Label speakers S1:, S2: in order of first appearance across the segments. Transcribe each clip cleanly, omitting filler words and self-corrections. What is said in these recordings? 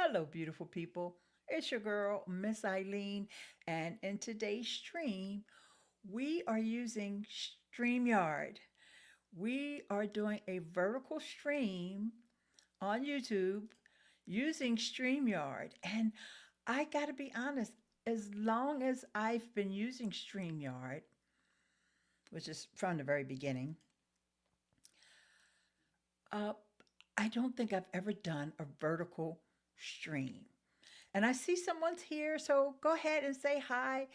S1: Hello, beautiful people. It's your girl, Miss Ileane, and in today's stream, we are using Streamyard. We are doing a vertical stream on YouTube using Streamyard. And I got to be honest, as long as I've been using Streamyard, which is from the very beginning, uh, I don't think I've ever done a vertical stream. And I see someone's here, so go ahead and say hi.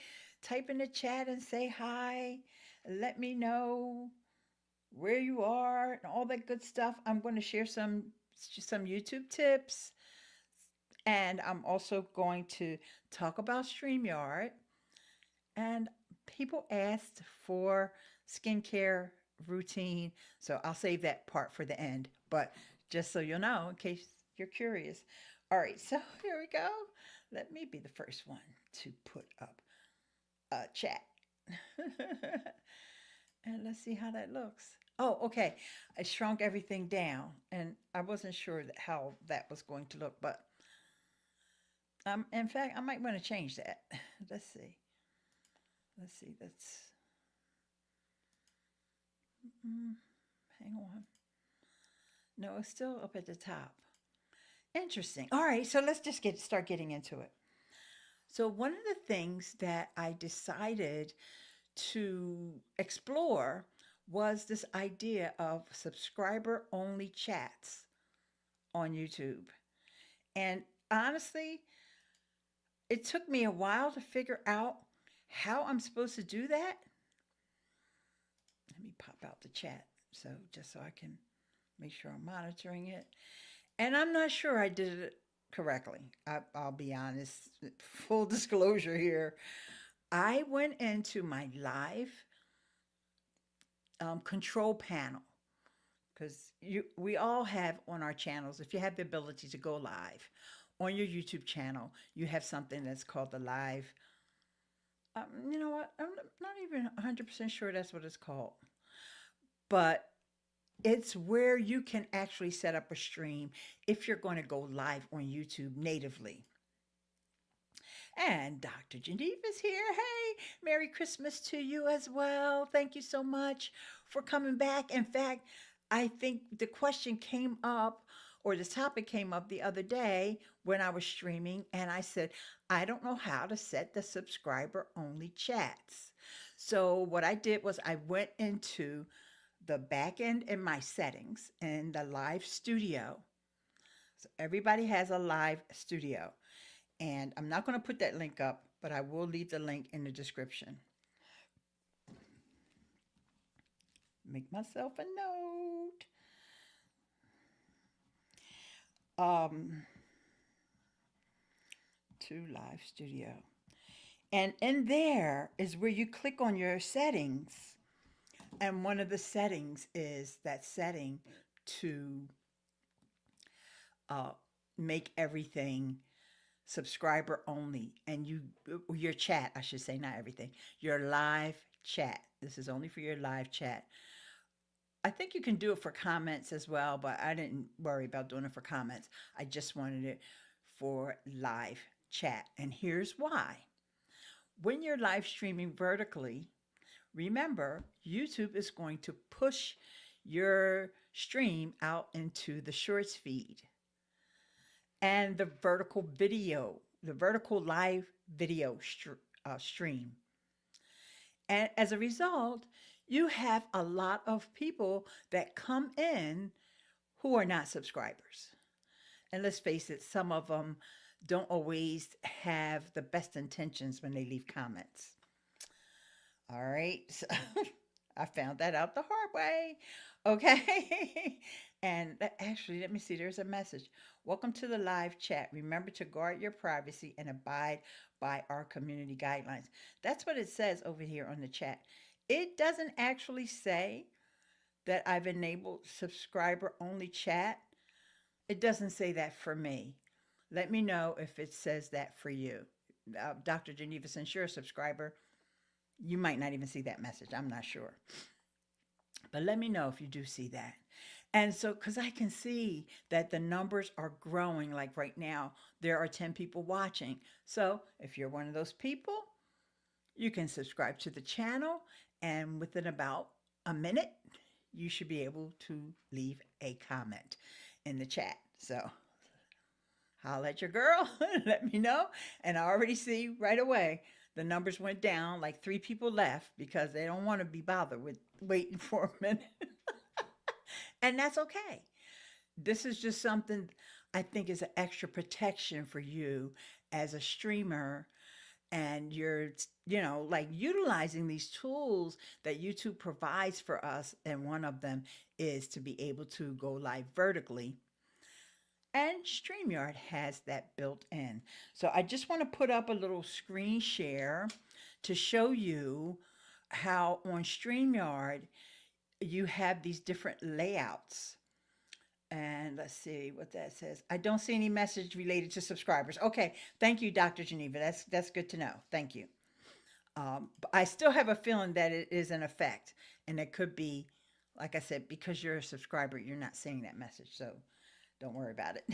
S1: Type in the chat and say hi. Let me know where you are and all that good stuff. I'm going to share some YouTube tips, and I'm also going to talk about StreamYard. And people asked for skincare routine, so I'll save that part for the end. But just so you'll know, in case you're curious. All right, so here we go. Let me be the first one to put up a chat. And let's see how that looks. Oh, okay. I shrunk everything down, and I wasn't sure how that was going to look, but in fact, I might want to change that. Let's see. Let's see. Mm, hang on. No, it's still up at the top. Interesting. All right, so let's just start getting into it. So one of the things that I decided to explore was this idea of subscriber only chats on YouTube. And honestly, it took me a while to figure out how I'm supposed to do that. Let me pop out the chat just so I can make sure I'm monitoring it. And I'm not sure I did it correctly. I'll be honest, full disclosure here. I went into my live control panel because we all have on our channels, if you have the ability to go live on your YouTube channel, you have something that's called the live. You know what? I'm not even 100% sure that's what it's called. But it's where you can actually set up a stream if you're going to go live on YouTube natively. And Dr. Geneva's here. Hey, Merry Christmas to you as well. Thank you so much for coming back. In fact, I think the question came up, or the topic came up the other day when I was streaming, and I said, I don't know how to set the subscriber only chats. So what I did was I went into the back end in my settings in the live studio. So everybody has a live studio. And I'm not going to put that link up, but I will leave the link in the description. Make myself a note. To live studio. And in there is where you click on your settings. And one of the settings is that setting to make everything subscriber only, and your chat, I should say, not everything, your live chat. This is only for your live chat. I think you can do it for comments as well, but I didn't worry about doing it for comments. I just wanted it for live chat. And here's why. When you're live streaming vertically, remember, YouTube is going to push your stream out into the shorts feed and the vertical live video stream. And as a result, you have a lot of people that come in who are not subscribers. And let's face it, some of them don't always have the best intentions when they leave comments. All right. So I found that out the hard way. Okay. And actually, let me see. There's a message. Welcome to the live chat. Remember to guard your privacy and abide by our community guidelines. That's what it says over here on the chat. It doesn't actually say that I've enabled subscriber only chat. It doesn't say that for me. Let me know if it says that for you. Dr. Geneva, since you're a subscriber, you might not even see that message. I'm not sure. But let me know if you do see that. And so, because I can see that the numbers are growing, like right now, there are 10 people watching. So, if you're one of those people, you can subscribe to the channel, and within about a minute, you should be able to leave a comment in the chat. So, holla at your girl, let me know. And I already see right away the numbers went down, like 3 people left because they don't want to be bothered with waiting for a minute. And that's okay. This is just something I think is an extra protection for you as a streamer, and you're, like utilizing these tools that YouTube provides for us. And one of them is to be able to go live vertically. And StreamYard has that built in. So I just want to put up a little screen share to show you how on StreamYard you have these different layouts. And let's see what that says. I don't see any message related to subscribers. Okay, thank you, Dr. Geneva. That's good to know. Thank you. But I still have a feeling that it is in effect, and it could be, like I said, because you're a subscriber, you're not seeing that message. So don't worry about it.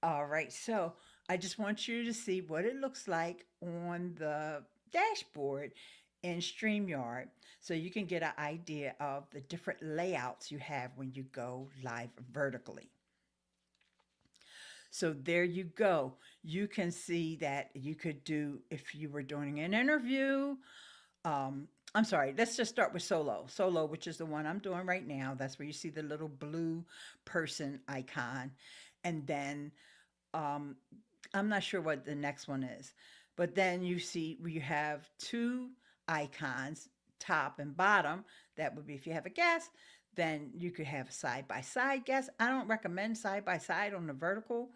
S1: All right, so I just want you to see what it looks like on the dashboard in StreamYard so you can get an idea of the different layouts you have when you go live vertically. So there you go. You can see that you could do, if you were doing an interview, I'm sorry, let's just start with solo, which is the one I'm doing right now. That's where you see the little blue person icon. And then I'm not sure what the next one is, but then you see we have 2 icons, top and bottom. That would be if you have a guest, then you could have a side by side guest. I don't recommend side by side on the vertical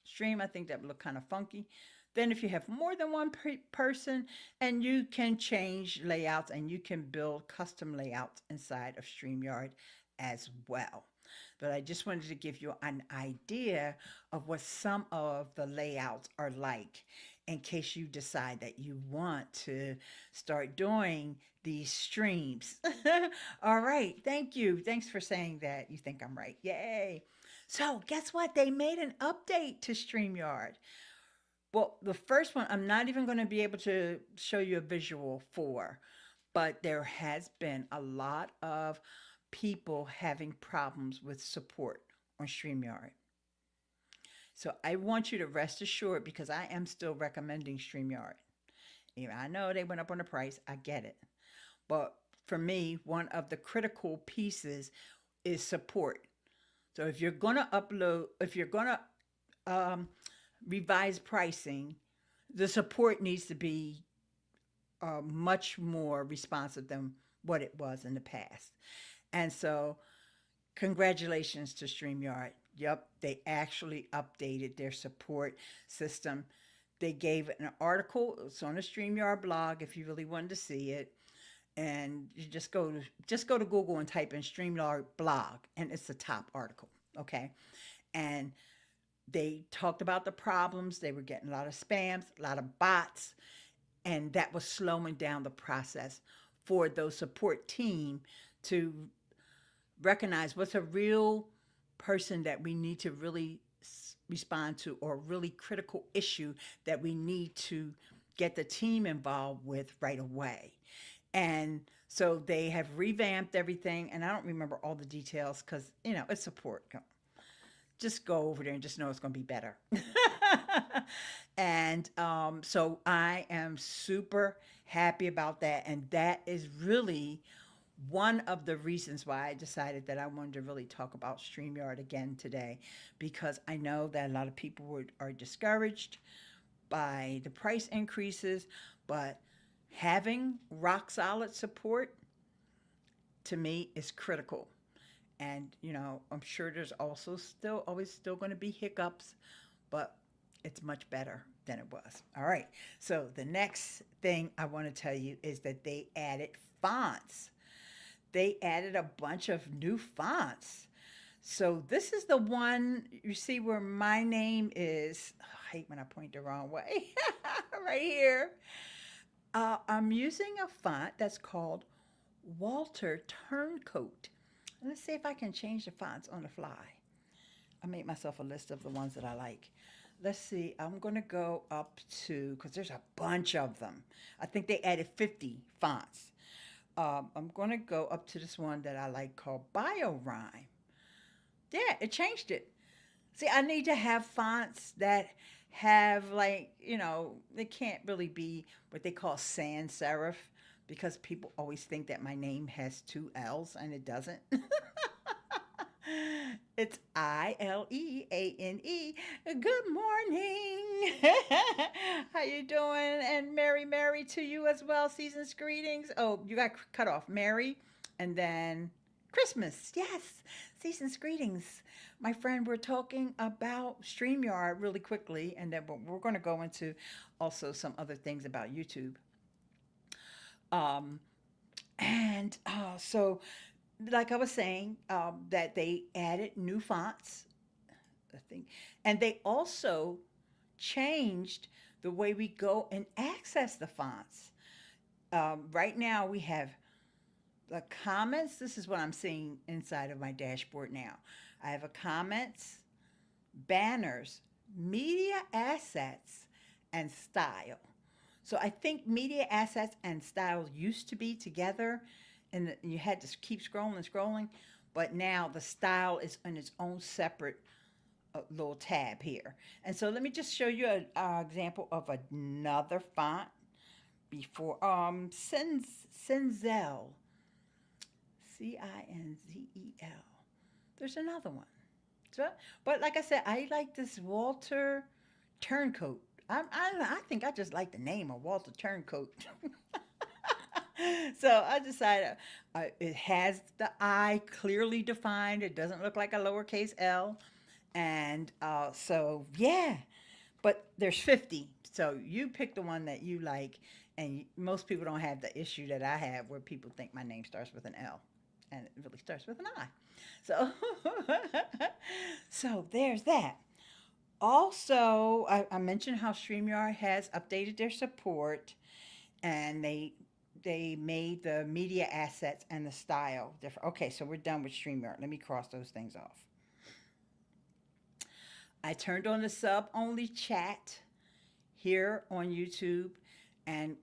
S1: stream. I think that would look kind of funky. Then if you have more than one person, and you can change layouts and you can build custom layouts inside of StreamYard as well. But I just wanted to give you an idea of what some of the layouts are like in case you decide that you want to start doing these streams. All right, thank you. Thanks for saying that you think I'm right. Yay. So guess what? They made an update to StreamYard. Well, the first one, I'm not even going to be able to show you a visual for, but there has been a lot of people having problems with support on StreamYard. So I want you to rest assured, because I am still recommending StreamYard. Even I know they went up on the price, I get it. But for me, one of the critical pieces is support. So if you're going to upload, if you're going to revise pricing, the support needs to be much more responsive than what it was in the past. And so congratulations to StreamYard. Yep, they actually updated their support system. They gave an article. It's on the StreamYard blog if you really wanted to see it. And you just go to Google and type in StreamYard blog, and it's the top article. Okay. And they talked about the problems. They were getting a lot of spams, a lot of bots, and that was slowing down the process for those support team to recognize what's a real person that we need to really respond to, or a really critical issue that we need to get the team involved with right away. And so they have revamped everything, and I don't remember all the details because, it's support. Just go over there and just know it's going to be better. And so I am super happy about that. And that is really one of the reasons why I decided that I wanted to really talk about StreamYard again today, because I know that a lot of people are discouraged by the price increases, but having rock solid support to me is critical. And, I'm sure there's also always going to be hiccups, but it's much better than it was. All right. So the next thing I want to tell you is that they added fonts. They added a bunch of new fonts. So this is the one you see where my name is. Oh, I hate when I point the wrong way. Right here. I'm using a font that's called Walter Turncoat. Let's see if I can change the fonts on the fly. I made myself a list of the ones that I like. Let's see. I'm going to go up to, because there's a bunch of them. I think they added 50 fonts. I'm going to go up to this one that I like called BioRhyme. Yeah, it changed it. See, I need to have fonts that have, like, they can't really be what they call sans serif because people always think that my name has two L's and it doesn't. It's Ileane. Good morning. How you doing? And Merry to you as well. Season's greetings. Oh, you got cut off. Merry, and then Christmas. Yes, season's greetings. My friend, we're talking about StreamYard really quickly, and then we're going to go into also some other things about YouTube. Um, and like I was saying, that they added new fonts, I think, and they also changed the way we go and access the fonts. Right now, we have the comments. This is what I'm seeing inside of my dashboard now. I have a comments, banners, media assets, and style. So I think media assets and style used to be together, and you had to keep scrolling, but now the style is in its own separate little tab here. And so let me just show you an example of another font before Cinzel, Cinzel. There's another one. So, but like I said, I like this Walter Turncoat. I think I just like the name of Walter Turncoat. So I decided it has the I clearly defined. It doesn't look like a lowercase L. And so, yeah. But there's 50. So you pick the one that you like. And most people don't have the issue that I have where people think my name starts with an L. And it really starts with an I. So, so there's that. Also, I mentioned how StreamYard has updated their support, and they made the media assets and the style different. Okay, so we're done with StreamYard. Let me cross those things off. I turned on the sub-only chat here on YouTube. And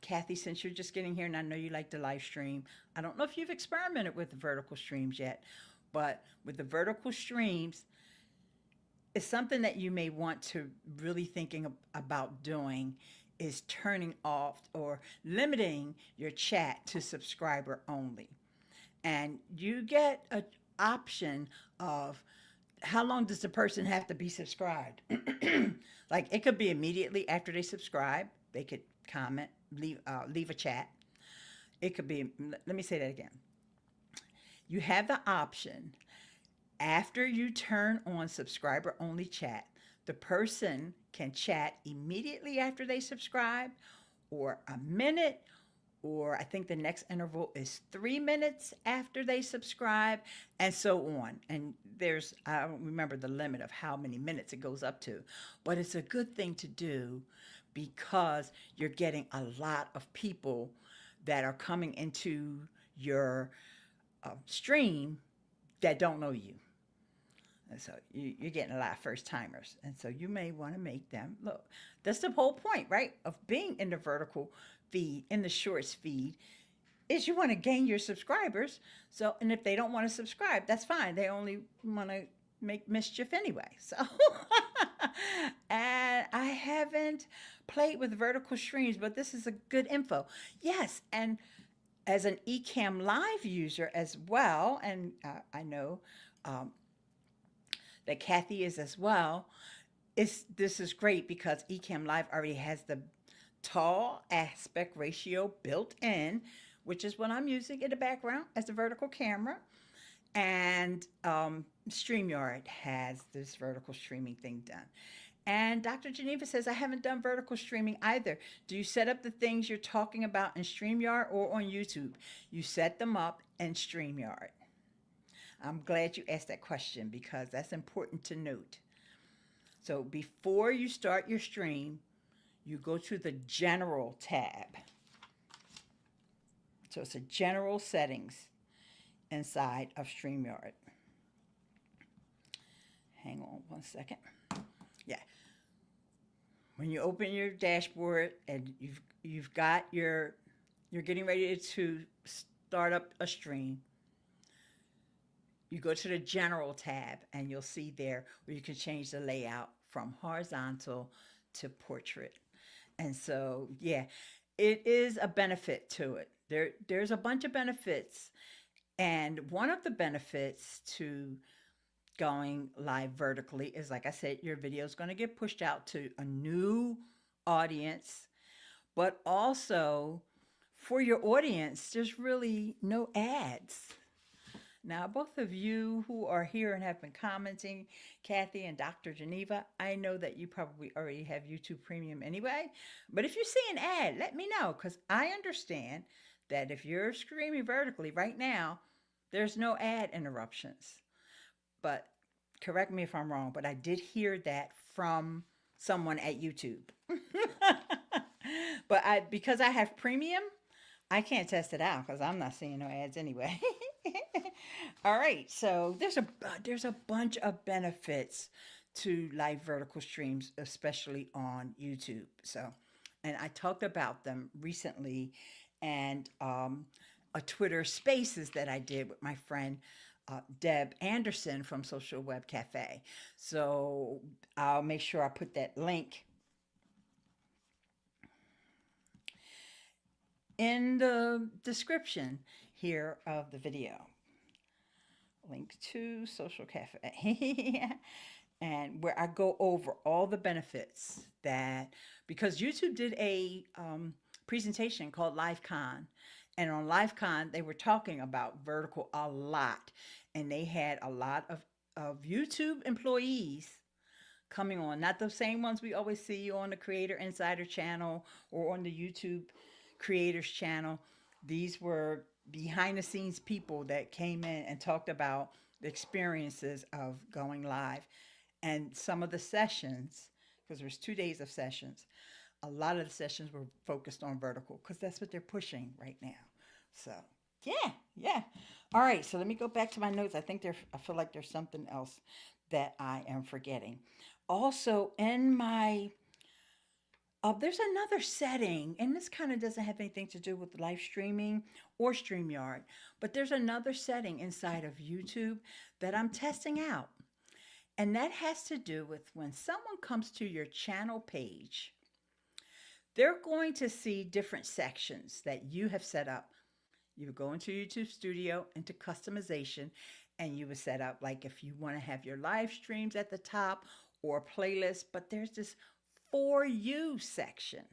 S1: Kathy, since you're just getting here, and I know you like the live stream, I don't know if you've experimented with the vertical streams yet, but with the vertical streams, it's something that you may want to really thinking about doing is turning off or limiting your chat to subscriber only. And you get an option of how long does the person have to be subscribed? Like it could be immediately after they subscribe. They could comment, leave a chat. It could be, let me say that again. You have the option after you turn on subscriber only chat, the person can chat immediately after they subscribe, or a minute, or I think the next interval is 3 minutes after they subscribe, and so on. And there's, I don't remember the limit of how many minutes it goes up to, but it's a good thing to do because you're getting a lot of people that are coming into your stream that don't know you. And so you're getting a lot of first timers. And so you may want to make them look. That's the whole point, right? Of being in the vertical feed, in the shorts feed, is you want to gain your subscribers. So, and if they don't want to subscribe, that's fine. They only want to make mischief anyway. So, and I haven't played with vertical streams, but this is a good info. Yes, and as an Ecamm Live user as well, and I know that Kathy is as well, this is great because Ecamm Live already has the tall aspect ratio built in, which is what I'm using in the background as the vertical camera. And StreamYard has this vertical streaming thing done. And Dr. Geneva says, I haven't done vertical streaming either. Do you set up the things you're talking about in StreamYard or on YouTube? You set them up in StreamYard. I'm glad you asked that question because that's important to note. So before you start your stream, you go to the General tab. So it's a General Settings. inside of StreamYard. Hang on one second. Yeah. When you open your dashboard and you've got you're getting ready to start up a stream, you go to the general tab and you'll see there where you can change the layout from horizontal to portrait. And so, yeah, it is a benefit to it. There's a bunch of benefits. And one of the benefits to going live vertically is, like I said, your video is going to get pushed out to a new audience, but also for your audience, there's really no ads. Now, both of you who are here and have been commenting, Kathy and Dr. Geneva, I know that you probably already have YouTube Premium anyway, but if you see an ad, let me know, because I understand that if you're streaming vertically right now, there's no ad interruptions. But correct me if I'm wrong, but I did hear that from someone at YouTube. But because I have Premium, I can't test it out because I'm not seeing no ads anyway. All right, so there's a bunch of benefits to live vertical streams, especially on YouTube. So, and I talked about them recently, and a Twitter Spaces that I did with my friend Deb Anderson from Social Web Cafe. So I'll make sure I put that link in the description here of the video. Link to Social Cafe. And where I go over all the benefits that, because YouTube did a presentation called LiveCon. And on LiveCon, they were talking about vertical a lot. And they had a lot of YouTube employees coming on. Not the same ones we always see on the Creator Insider channel or on the YouTube Creators channel. These were behind the scenes people that came in and talked about the experiences of going live. And some of the sessions, because there's 2 days of sessions, a lot of the sessions were focused on vertical because that's what they're pushing right now. So yeah. All right, so let me go back to my notes. I feel like there's something else that I am forgetting. Also, in my there's another setting, and this kind of doesn't have anything to do with live streaming or StreamYard, but there's another setting inside of YouTube that I'm testing out. And that has to do with when someone comes to your channel page, they're going to see different sections that you have set up. You would go into YouTube Studio, into customization, and you would set up, like, if you want to have your live streams at the top or playlist, but there's this For You section.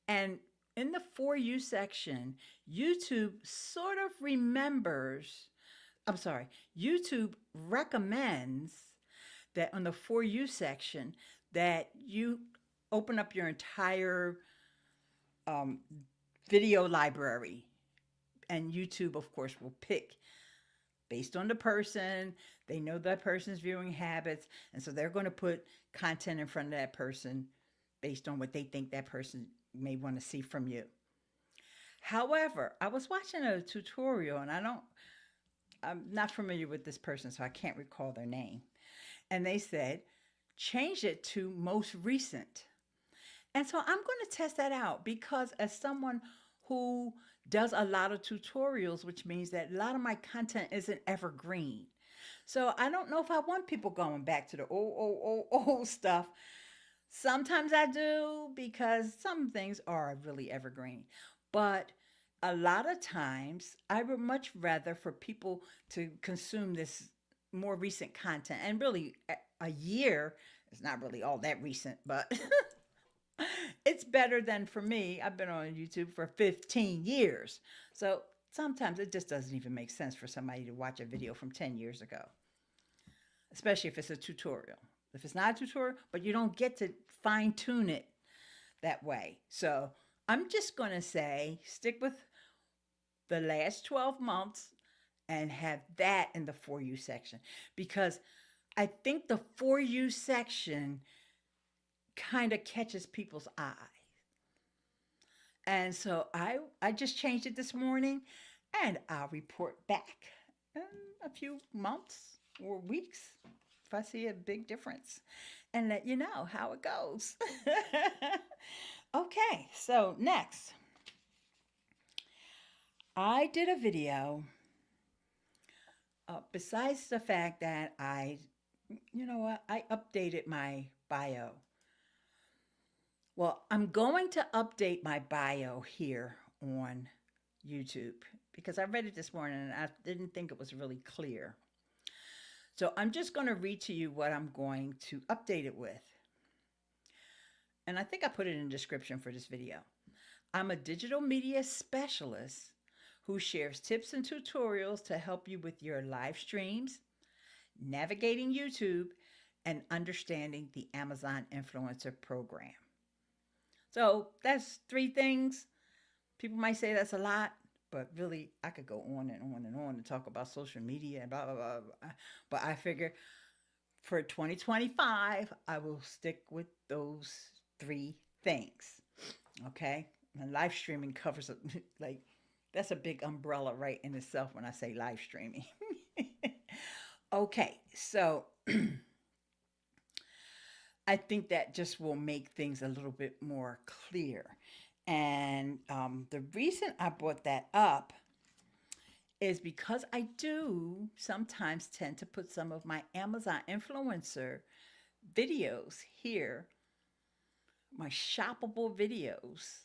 S1: And in the For You section, YouTube sort of YouTube recommends that on the For You section that you open up your entire video library. And YouTube, of course, will pick based on the person. They know that person's viewing habits, and so they're going to put content in front of that person based on what they think that person may want to see from you. However, I was watching a tutorial, and I'm not familiar with this person, so I can't recall their name. And they said, change it to most recent. And so I'm going to test that out, because as someone who does a lot of tutorials, which means that a lot of my content isn't evergreen. So I don't know if I want people going back to the old stuff. Sometimes I do, because some things are really evergreen. But a lot of times I would much rather for people to consume this more recent content. And really, a year is not really all that recent, but it's better than, for me, I've been on YouTube for 15 years. So sometimes it just doesn't even make sense for somebody to watch a video from 10 years ago, especially if it's a tutorial. If it's not a tutorial, but you don't get to fine tune it that way. So I'm just going to say, stick with the last 12 months and have that in the For You section, because I think the For You section kind of catches people's eye. And so I just changed it this morning, and I'll report back in a few months or weeks if I see a big difference and let you know how it goes. Okay, so next, I did a video. Besides the fact that you know what, I updated my bio. Well, I'm going to update my bio here on YouTube because I read it this morning and I didn't think it was really clear. So I'm just going to read to you what I'm going to update it with. And I think I put it in the description for this video. I'm a digital media specialist who shares tips and tutorials to help you with your live streams, navigating YouTube, and understanding the Amazon Influencer Program. So that's 3 things. People might say that's a lot, but really I could go on and on and on to talk about social media and blah, blah, blah, blah. But I figure for 2025, I will stick with those 3 things. Okay? And live streaming covers like, that's a big umbrella right in itself when I say live streaming. Okay, so I think that just will make things a little bit more clear. And the reason I brought that up is because I do sometimes tend to put some of my Amazon influencer videos here, my shoppable videos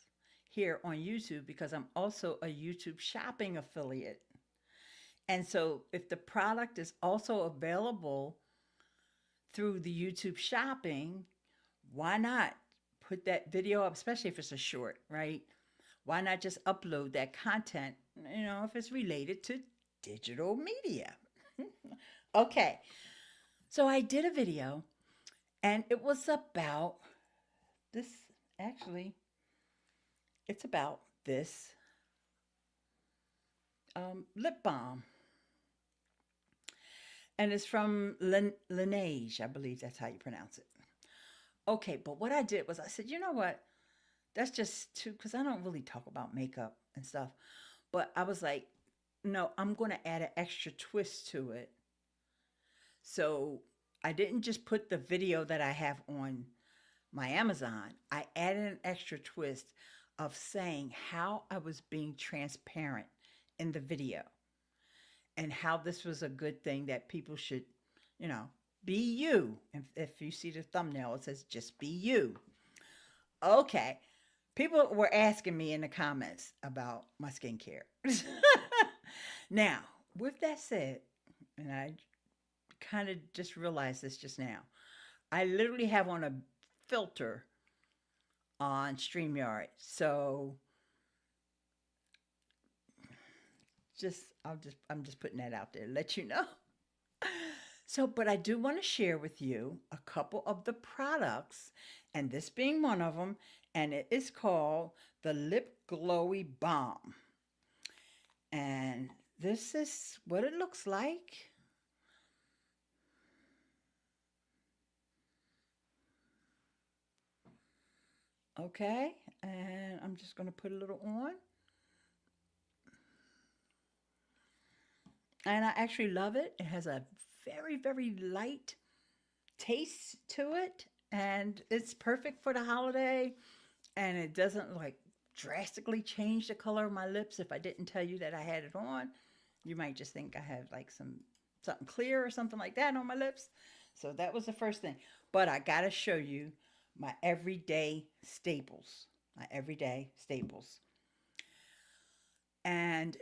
S1: here on YouTube, because I'm also a YouTube shopping affiliate. And so if the product is also available through the YouTube shopping, why not put that video up, especially if it's a short, right? Why not just upload that content, you know, if it's related to digital media? Okay, so I did a video and it was about this, actually, it's about this lip balm. And it's from Laneige, I believe that's how you pronounce it. Okay, but what I did was I said, you know what? That's just too, because I don't really talk about makeup and stuff. But I was like, no, I'm going to add an extra twist to it. So I didn't just put the video that I have on my Amazon. I added an extra twist of saying how I was being transparent in the video and how this was a good thing that people should, you know, be you. If you see the thumbnail, it says just be you. Okay. People were asking me in the comments about my skincare. Now, with that said, and I kind of just realized this just now, I literally have on a filter on Streamyard. So I'm just putting that out there to let you know. So, but I do want to share with you a couple of the products, and this being one of them, and it is called the Lip Glowy Balm. And this is what it looks like. Okay, and I'm just going to put a little on. And I actually love it. It has a very, very light taste to it. And it's perfect for the holiday. And it doesn't like drastically change the color of my lips. If I didn't tell you that I had it on, you might just think I have like something clear or something like that on my lips. So that was the first thing. But I got to show you my everyday staples. My everyday staples. And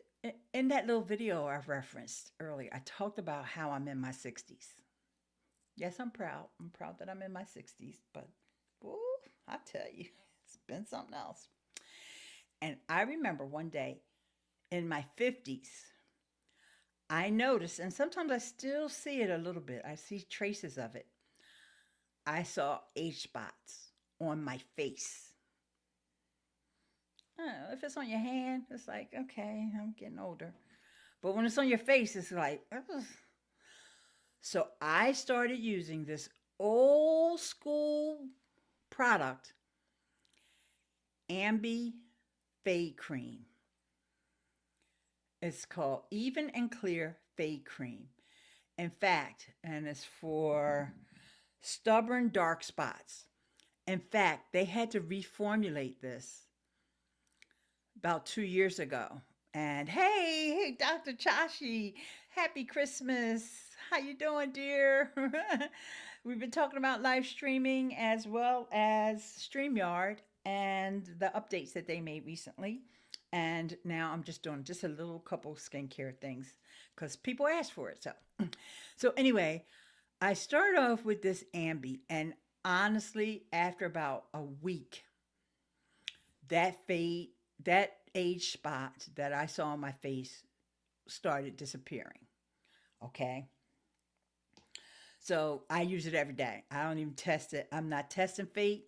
S1: in that little video I referenced earlier, I talked about how I'm in my 60s. Yes, I'm proud. I'm proud that I'm in my 60s, but ooh, I tell you, it's been something else. And I remember one day in my 50s, I noticed, and sometimes I still see it a little bit. I see traces of it. I saw age spots on my face. If it's on your hand, it's like, okay, I'm getting older. But when it's on your face, it's like, ugh. So I started using this old school product, Ambi Fade Cream. It's called Even and Clear Fade Cream. In fact, and it's for stubborn dark spots. In fact, they had to reformulate this about 2 years ago. And hey, Dr. Chashi, happy Christmas. How you doing, dear? We've been talking about live streaming as well as StreamYard and the updates that they made recently. And now I'm just doing just a little couple skincare things because people asked for it. So anyway, I start off with this Ambi, and honestly, after about a week, that age spot that I saw on my face started disappearing. Okay. So I use it every day. I don't even test it. I'm not testing fate,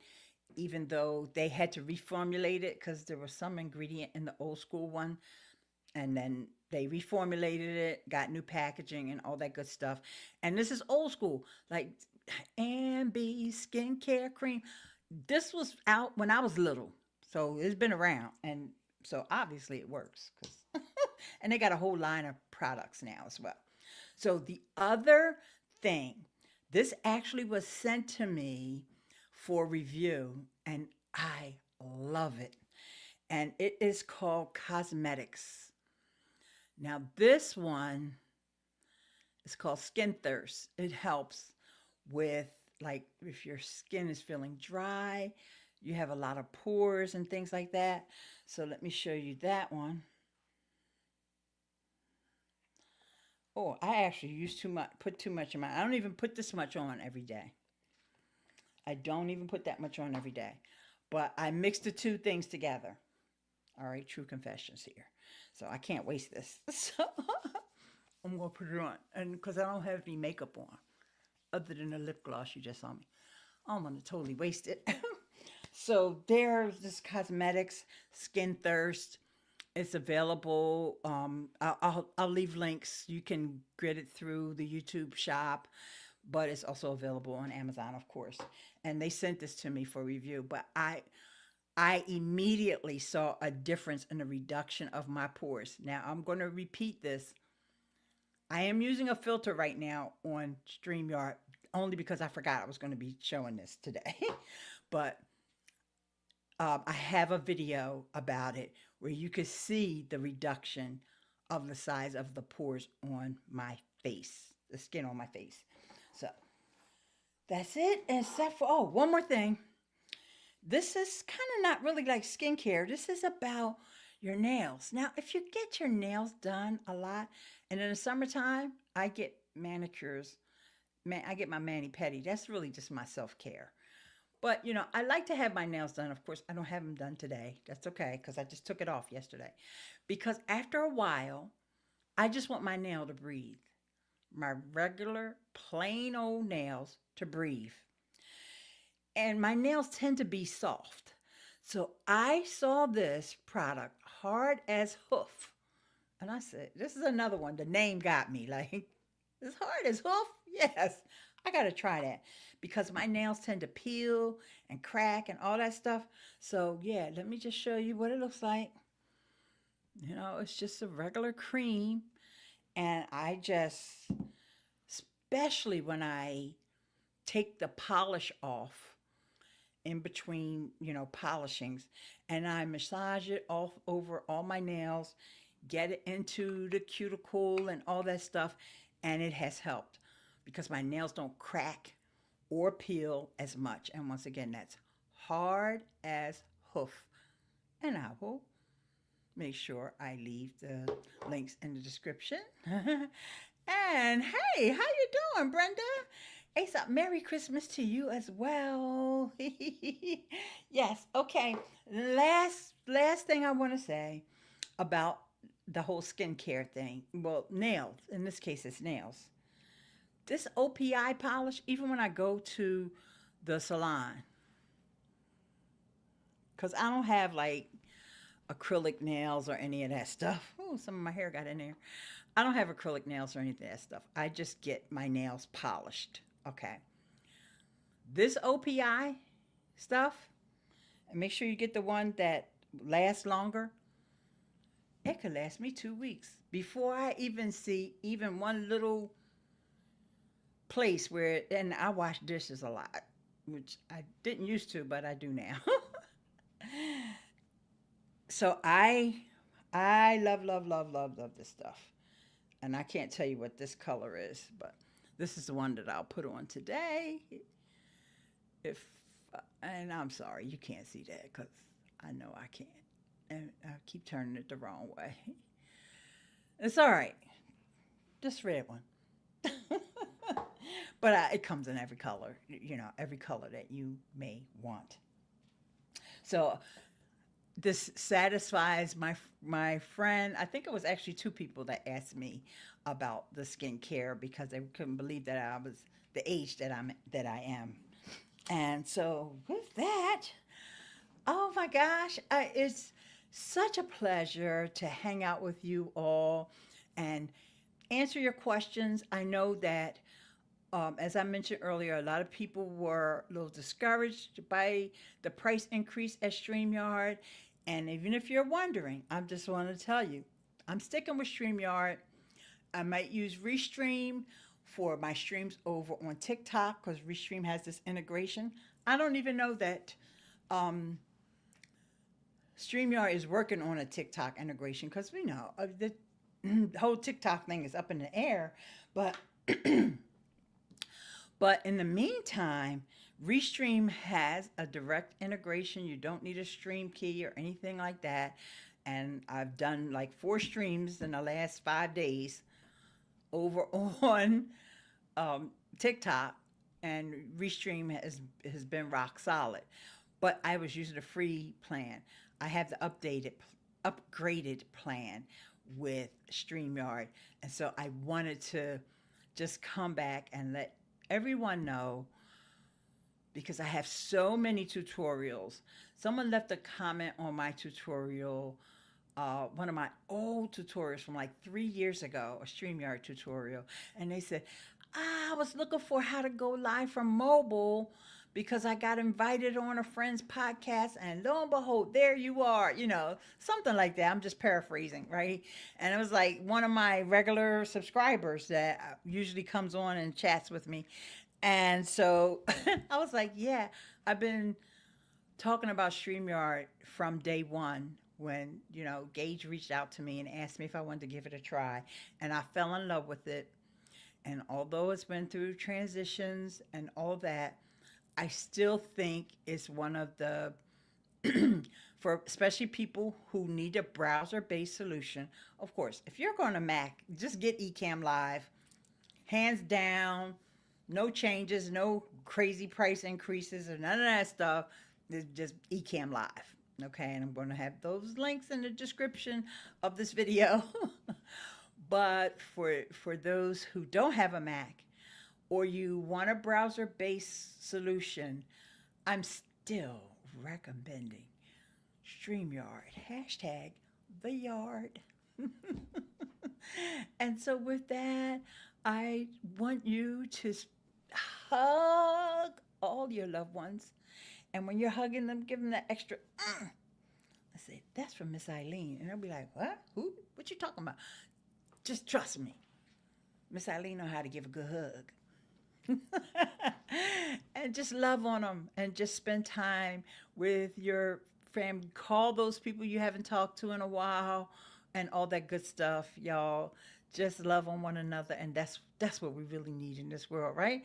S1: even though they had to reformulate it because there was some ingredient in the old school one. And then they reformulated it, got new packaging and all that good stuff. And this is old school, like Ambi skincare cream. This was out when I was little. So it's been around. And so obviously it works. And they got a whole line of products now as well. So the other thing, this actually was sent to me for review, and I love it. And it is called Cosmedix. Now, this one is called Skin Thirst. It helps with, like, if your skin is feeling dry, you have a lot of pores and things like that. So let me show you that one. Oh, I actually use too much, put too much in my, I don't even put this much on every day. I don't even put that much on every day. But I mix the two things together. All right, true confessions here. So I can't waste this. So I'm going to put it on. And because I don't have any makeup on, other than the lip gloss you just saw me. I'm going to totally waste it. So there's this Cosmetics Skin Thirst. It's available. I'll leave links. You can get it through the YouTube shop, but it's also available on Amazon, of course. And they sent this to me for review. But I immediately saw a difference in the reduction of my pores. Now I'm going to repeat this. I am using a filter right now on StreamYard only because I forgot I was going to be showing this today. But I have a video about it where you can see the reduction of the size of the pores on my face, the skin on my face. So that's it, except for, oh, one more thing. This is kind of not really like skincare. This is about your nails. Now, if you get your nails done a lot, and in the summertime, I get manicures. I get my mani-pedi. That's really just my self-care. But, you know, I like to have my nails done. Of course, I don't have them done today. That's okay, because I just took it off yesterday. Because after a while, I just want my nail to breathe. My regular, plain old nails to breathe. And my nails tend to be soft. So I saw this product, Hard as Hoof. And I said, this is another one. The name got me. Like, it's Hard as Hoof? Yes. I got to try that because my nails tend to peel and crack and all that stuff. So, yeah, let me just show you what it looks like. You know, it's just a regular cream. And I just, especially when I take the polish off in between, you know, polishings, and I massage it off over all my nails, get it into the cuticle and all that stuff, and it has helped because my nails don't crack or peel as much. And once again, that's Hard as Hoof. And I will make sure I leave the links in the description. And hey, how you doing, Brenda? Aesop, Merry Christmas to you as well. Yes, okay. Last thing I want to say about the whole skincare thing. Well, nails. In this case, it's nails. This OPI polish, even when I go to the salon, because I don't have like acrylic nails or any of that stuff. Oh, some of my hair got in there. I don't have acrylic nails or any of that stuff. I just get my nails polished. Okay. This OPI stuff, and make sure you get the one that lasts longer. It could last me 2 weeks before I even see even one little place where, and I wash dishes a lot, which I didn't used to, but I do now. So I love, love, love, love, love this stuff. And I can't tell you what this color is, but this is the one that I'll put on today. If and I'm sorry you can't see that because I know I can't, and I keep turning it the wrong way. It's all right, this red one. But it comes in every color, every color that you may want. So this satisfies my friend. I think it was actually two people that asked me about the skincare because they couldn't believe that I was the age that I am. And so with that, oh my gosh, it's such a pleasure to hang out with you all and answer your questions. I know that, as I mentioned earlier, a lot of people were a little discouraged by the price increase at StreamYard. And even if you're wondering, I just want to tell you, I'm sticking with StreamYard. I might use Restream for my streams over on TikTok because Restream has this integration. I don't even know that StreamYard is working on a TikTok integration because we know the whole TikTok thing is up in the air. But but in the meantime, Restream has a direct integration. You don't need a stream key or anything like that. And I've done like 4 streams in the last 5 days over on TikTok, and Restream has been rock solid. But I was using a free plan. I have the upgraded plan with StreamYard, and so I wanted to just come back and let everyone know because I have so many tutorials. Someone left a comment on my tutorial, one of my old tutorials from like 3 years ago, a StreamYard tutorial, and they said, I was looking for how to go live from mobile because I got invited on a friend's podcast, and lo and behold, there you are, something like that. I'm just paraphrasing, right? And it was like one of my regular subscribers that usually comes on and chats with me. And so I was like, yeah, I've been talking about StreamYard from day one when, Gage reached out to me and asked me if I wanted to give it a try. And I fell in love with it. And although it's been through transitions and all that, I still think it's one of the, for especially people who need a browser-based solution. Of course, if you're going to Mac, just get Ecamm Live, hands down, no changes, no crazy price increases or none of that stuff. It's just Ecamm Live. Okay, and I'm going to have those links in the description of this video. But for those who don't have a Mac or you want a browser-based solution, I'm still recommending StreamYard. Hashtag the yard. And so with that, I want you to hug all your loved ones. And when you're hugging them, give them that extra. I say, that's from Miss Ileane. And they'll be like, what? Who? What you talking about? Just trust me. Miss Ileane know how to give a good hug. And just love on them and just spend time with your family. Call those people you haven't talked to in a while and all that good stuff, y'all. Just love on one another. And that's what we really need in this world, right?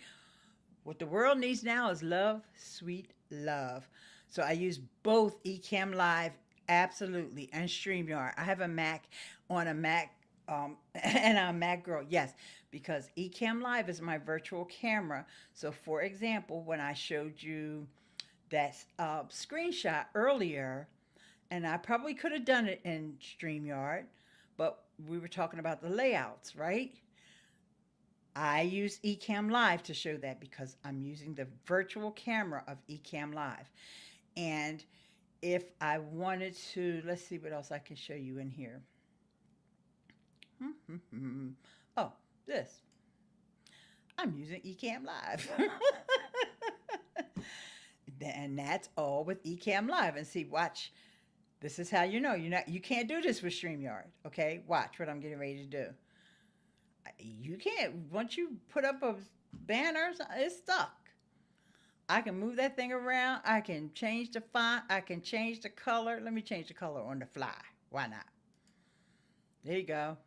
S1: What the world needs now is love, sweet love. So I use both Ecamm Live, absolutely, and StreamYard. I have a Mac on a Mac, and I'm a Mac girl, yes, because Ecamm Live is my virtual camera. So for example, when I showed you that screenshot earlier, and I probably could have done it in StreamYard, but we were talking about the layouts, right? I use Ecamm Live to show that because I'm using the virtual camera of Ecamm Live. And if I wanted to, let's see what else I can show you in here. Oh, this. I'm using Ecamm Live. And that's all with Ecamm Live. And see, watch, This is how you know you can't do this with StreamYard. Okay, watch what I'm getting ready to do. You can't once you put up a banner, it's stuck. I can move that thing around. I can change the font. I can change the color. Let me change the color on the fly. Why not? There you go.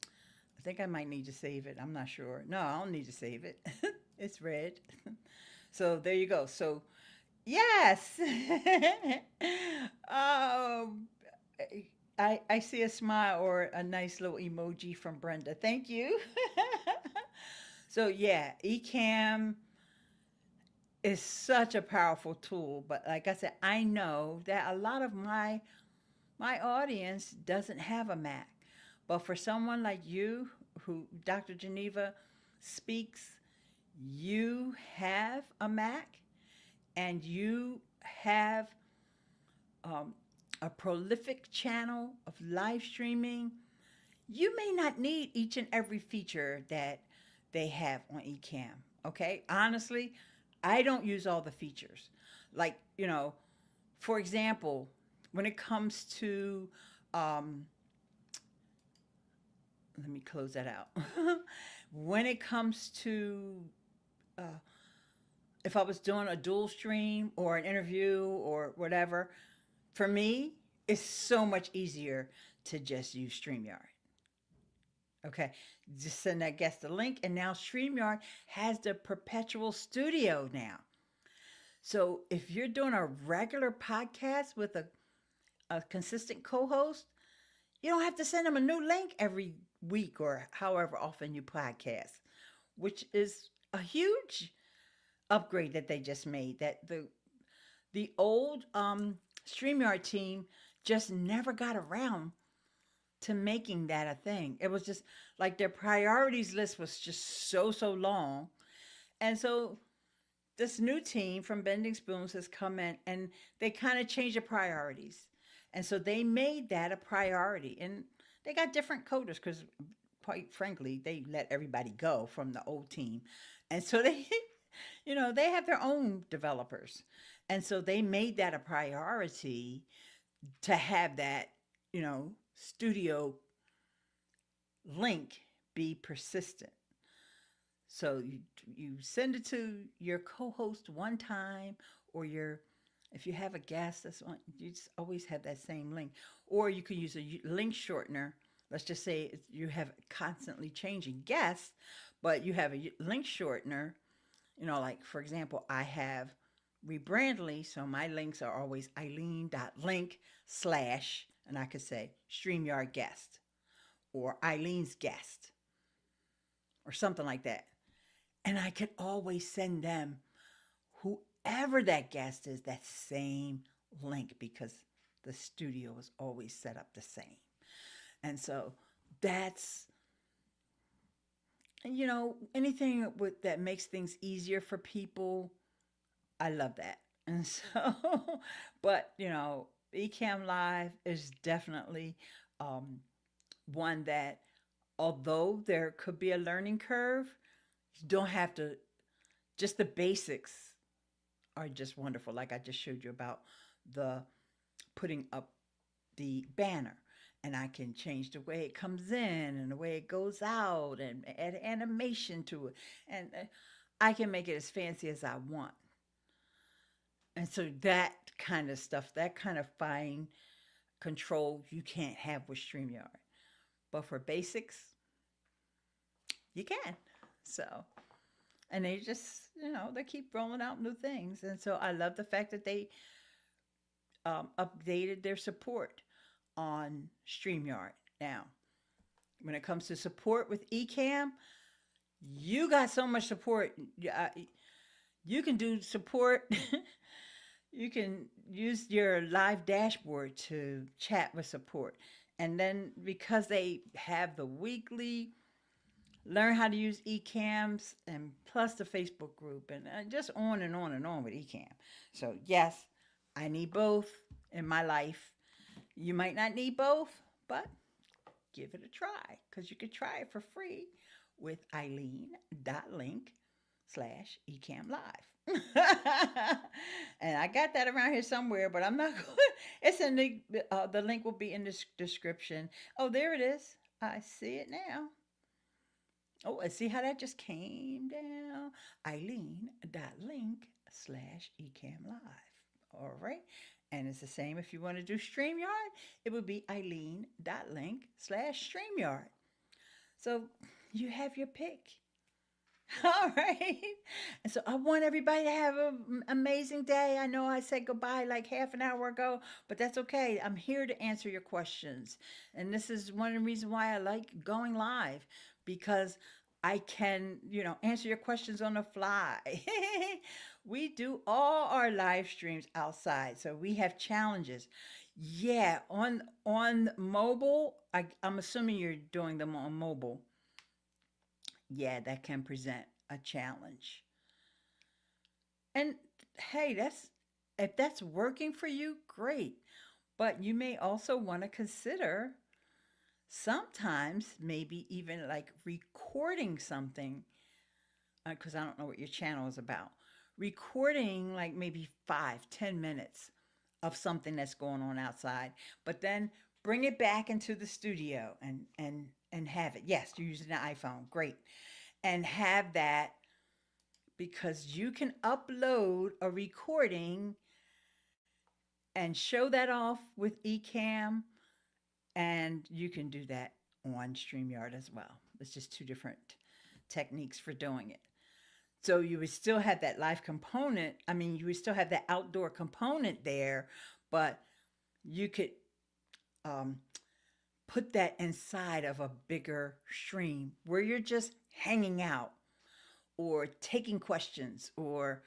S1: I think I might need to save it. I'm not sure. No, I don't need to save it. It's red. So there you go. So yes. um, I see a smile or a nice little emoji from Brenda. Thank you. So yeah, Ecamm is such a powerful tool. But like I said, I know that a lot of my audience doesn't have a Mac. But for someone like you, who Dr. Geneva speaks, you have a Mac and you have um, a prolific channel of live streaming, you may not need each and every feature that they have on Ecamm. Okay? Honestly, I don't use all the features. Like, for example, when it comes to, let me close that out. When it comes to, uh, if I was doing a dual stream or an interview or whatever, for me, it's so much easier to just use StreamYard. Okay, just send that guest the link, and now StreamYard has the perpetual studio now. So if you're doing a regular podcast with a consistent co-host, you don't have to send them a new link every week or however often you podcast, which is a huge upgrade that they just made. That the old StreamYard team just never got around to making that a thing. It was just like their priorities list was just so long. And so this new team from Bending Spoons has come in and they kind of changed the priorities. And so they made that a priority. And they got different coders because, quite frankly, they let everybody go from the old team. And so they, they have their own developers. And so they made that a priority to have that, studio link be persistent. So you send it to your co-host one time, or if you have a guest, you just always have that same link. Or you can use a link shortener. Let's just say you have constantly changing guests, but you have a link shortener. Like for example, I have Rebrandly, so my links are always Ileane.link/ and I could say StreamYard guest or Ileane's guest or something like that. And I could always send them, whoever that guest is, that same link because the studio is always set up the same. And so that's, anything that makes things easier for people, I love that. And so, but, Ecamm Live is definitely one that, although there could be a learning curve, you don't have to, just the basics are just wonderful. Like I just showed you about the putting up the banner. And I can change the way it comes in and the way it goes out and add animation to it. And I can make it as fancy as I want. And so that kind of stuff, that kind of fine control you can't have with StreamYard. But for basics, you can. So, and they just, they keep rolling out new things. And so I love the fact that they updated their support on StreamYard. Now, when it comes to support with Ecamm, you got so much support. You can do support. You can use your live dashboard to chat with support. And then because they have the weekly learn how to use Ecamms and plus the Facebook group and just on and on and on with Ecamm. So yes, I need both in my life. You might not need both, but give it a try because you could try it for free with Ileane.link/Ecamm Live. And I got that around here somewhere, but I'm not going. It's in the link will be in the description. Oh, there it is. I see it now. Oh, and see how that just came down? Ileane.link/Ecamm Live. All right. And it's the same if you want to do StreamYard. It would be Ileane.link/StreamYard. So you have your pick. All right. And so I want everybody to have an amazing day. I know I said goodbye like half an hour ago, but that's okay. I'm here to answer your questions. And this is one of the reasons why I like going live because I can, answer your questions on the fly. We do all our live streams outside, so we have challenges. Yeah, on mobile, I'm assuming you're doing them on mobile. Yeah, that can present a challenge. And hey, that's if that's working for you, great. But you may also want to consider sometimes maybe even like recording something because I don't know what your channel is about. Recording like maybe 5, 10 minutes of something that's going on outside, but then bring it back into the studio and have it. Yes, you're using an iPhone. Great. And have that because you can upload a recording and show that off with Ecamm, and you can do that on StreamYard as well. It's just two different techniques for doing it. So you would still have that live component. I mean, you would still have that outdoor component there, but you could put that inside of a bigger stream where you're just hanging out or taking questions or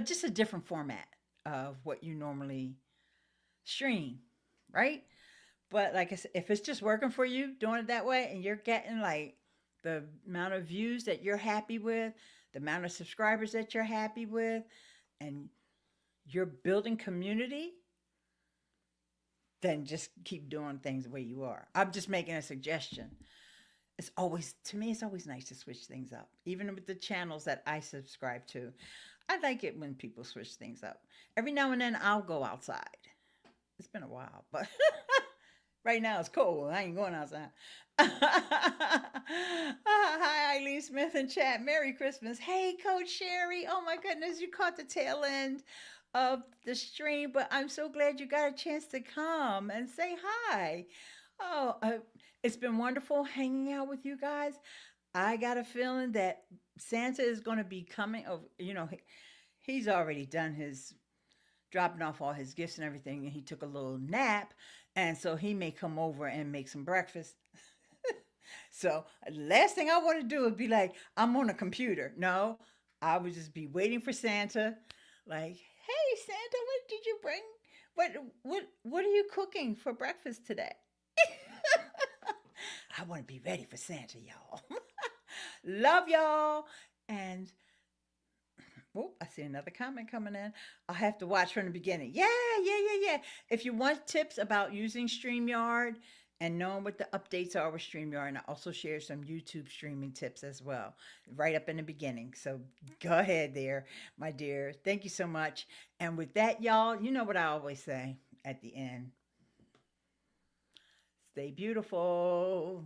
S1: just a different format of what you normally stream, right? But like I said, if it's just working for you, doing it that way, and you're getting like the amount of views that you're happy with, the amount of subscribers that you're happy with, and you're building community, then just keep doing things the way you are. I'm just making a suggestion. It's always, to me, it's always nice to switch things up. Even with the channels that I subscribe to, I like it when people switch things up. Every now and then I'll go outside. It's been a while, but right now it's cold. I ain't going outside. Hi, Eileen Smith in chat. Merry Christmas. Hey, Coach Sherry. Oh my goodness, you caught the tail end of the stream, but I'm so glad you got a chance to come and say hi. Oh, it's been wonderful hanging out with you guys. I got a feeling that Santa is going to be coming. Oh, he's already done his dropping off all his gifts and everything, and he took a little nap, and so he may come over and make some breakfast. So last thing I want to do is be like, I'm on a computer. No, I would just be waiting for Santa. Like, hey Santa, what did you bring? What are you cooking for breakfast today? I want to be ready for Santa, y'all. Love y'all. And oh, I see another comment coming in. I'll have to watch from the beginning. Yeah. If you want tips about using StreamYard and knowing what the updates are with StreamYard, and I also share some YouTube streaming tips as well, right up in the beginning. So go ahead there, my dear. Thank you so much. And with that, y'all, you know what I always say at the end. Stay beautiful.